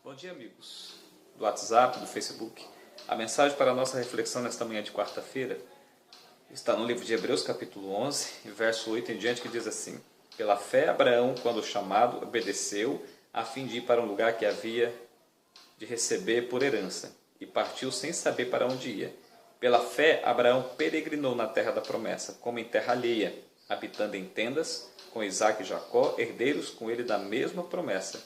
Bom dia, amigos do WhatsApp, do Facebook. A mensagem para a nossa reflexão nesta manhã de quarta-feira está no livro de Hebreus, capítulo 11, verso 8 em diante, que diz assim: Pela fé, Abraão, quando chamado, obedeceu, a fim de ir para um lugar que havia de receber por herança, e partiu sem saber para onde ia. Pela fé, Abraão peregrinou na terra da promessa, como em terra alheia, habitando em tendas, com Isaque e Jacó, herdeiros com ele da mesma promessa,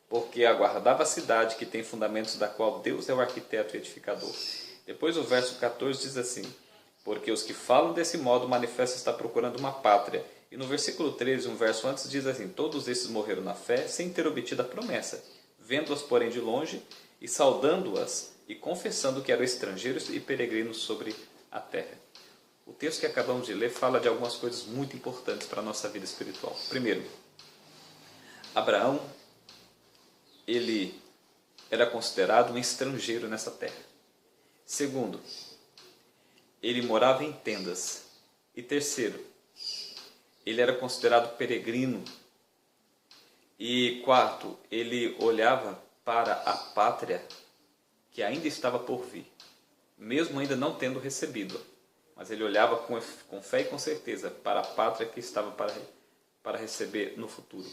porque aguardava a cidade que tem fundamentos, da qual Deus é o arquiteto e edificador. Depois o verso 14 diz assim: Porque os que falam desse modo manifestam estar procurando uma pátria. E no versículo 13, um verso antes, diz assim: Todos esses morreram na fé, sem ter obtido a promessa, vendo-as, porém, de longe, e saudando-as, e confessando que eram estrangeiros e peregrinos sobre a terra. O texto que acabamos de ler fala de algumas coisas muito importantes para a nossa vida espiritual. Primeiro, Abraão, ele era considerado um estrangeiro nessa terra. Segundo, ele morava em tendas. E terceiro, ele era considerado peregrino. E quarto, ele olhava para a pátria que ainda estava por vir, mesmo ainda não tendo recebido. Mas ele olhava com fé e com certeza para a pátria que estava para receber no futuro.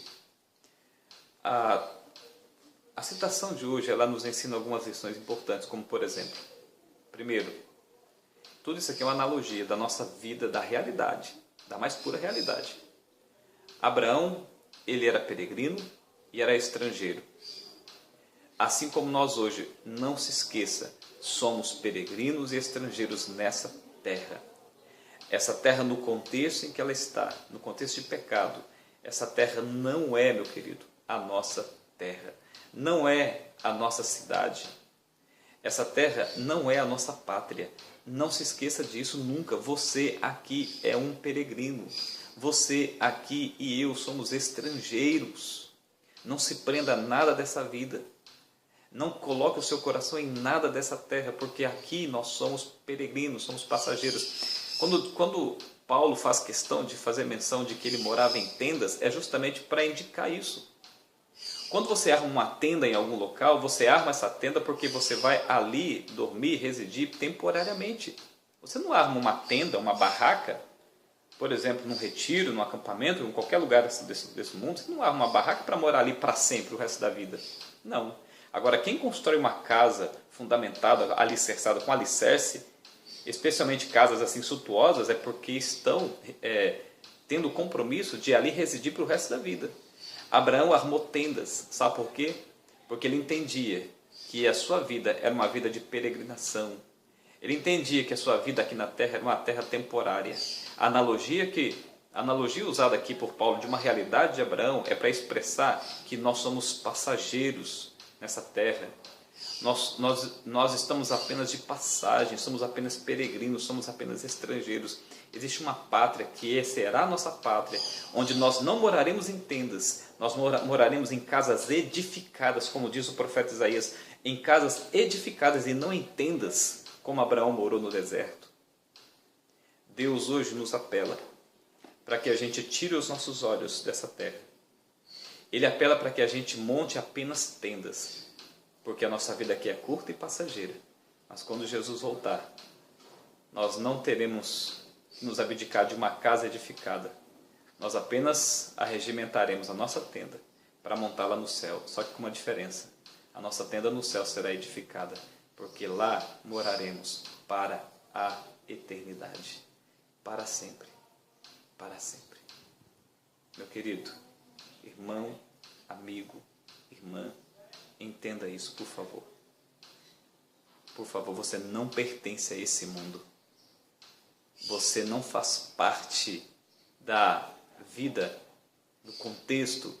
A citação de hoje, ela nos ensina algumas lições importantes, como por exemplo, primeiro, tudo isso aqui é uma analogia da nossa vida, da realidade, da mais pura realidade. Abraão, ele era peregrino e era estrangeiro. Assim como nós hoje, não se esqueça, somos peregrinos e estrangeiros nessa terra. Essa terra no contexto em que ela está, no contexto de pecado, essa terra não é, meu querido, a nossa terra. Não é a nossa cidade. Essa terra não é a nossa pátria. Não se esqueça disso nunca. Você aqui é um peregrino. Você aqui e eu somos estrangeiros. Não se prenda a nada dessa vida. Não coloque o seu coração em nada dessa terra, porque aqui nós somos peregrinos, somos passageiros. Quando Paulo faz questão de fazer menção de que ele morava em tendas, é justamente para indicar isso. Quando você arma uma tenda em algum local, você arma essa tenda porque você vai ali dormir, residir temporariamente. Você não arma uma tenda, uma barraca, por exemplo, num retiro, num acampamento, em qualquer lugar desse mundo, você não arma uma barraca para morar ali para sempre, o resto da vida. Não. Agora, quem constrói uma casa fundamentada, alicerçada com alicerce, especialmente casas assim suntuosas, é porque estão tendo o compromisso de ali residir para o resto da vida. Abraão armou tendas, sabe por quê? Porque ele entendia que a sua vida era uma vida de peregrinação. Ele entendia que a sua vida aqui na terra era uma terra temporária. A analogia usada aqui por Paulo de uma realidade de Abraão é para expressar que nós somos passageiros nessa terra. Nós estamos apenas de passagem, somos apenas peregrinos, somos apenas estrangeiros. Existe uma pátria que será a nossa pátria, onde nós não moraremos em tendas, nós moraremos em casas edificadas, como diz o profeta Isaías, em casas edificadas e não em tendas, como Abraão morou no deserto. Deus hoje nos apela para que a gente tire os nossos olhos dessa terra. Ele apela para que a gente monte apenas tendas, porque a nossa vida aqui é curta e passageira. Mas quando Jesus voltar, nós não teremos que nos abdicar de uma casa edificada. Nós apenas arregimentaremos a nossa tenda para montá-la no céu. Só que com uma diferença. A nossa tenda no céu será edificada, porque lá moraremos para a eternidade. Para sempre. Para sempre. Meu querido, irmão, amigo, irmã, entenda isso, por favor. Por favor, você não pertence a esse mundo. Você não faz parte da vida, do contexto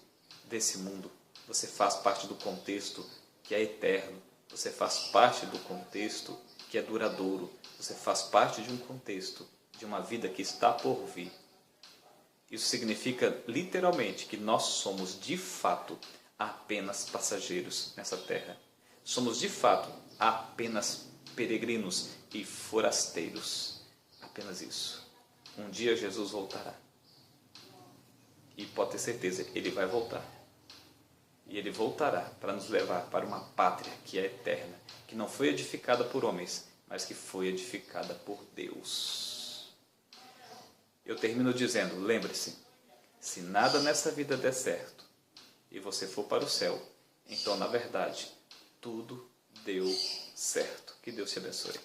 desse mundo. Você faz parte do contexto que é eterno. Você faz parte do contexto que é duradouro. Você faz parte de um contexto, de uma vida que está por vir. Isso significa literalmente que nós somos de fato apenas passageiros nessa terra. Somos de fato apenas peregrinos e forasteiros. Apenas isso. Um dia Jesus voltará. E pode ter certeza, Ele vai voltar. E Ele voltará para nos levar para uma pátria que é eterna, que não foi edificada por homens, mas que foi edificada por Deus. Eu termino dizendo, lembre-se, se nada nessa vida der certo e você for para o céu, então, na verdade, tudo deu certo. Que Deus te abençoe.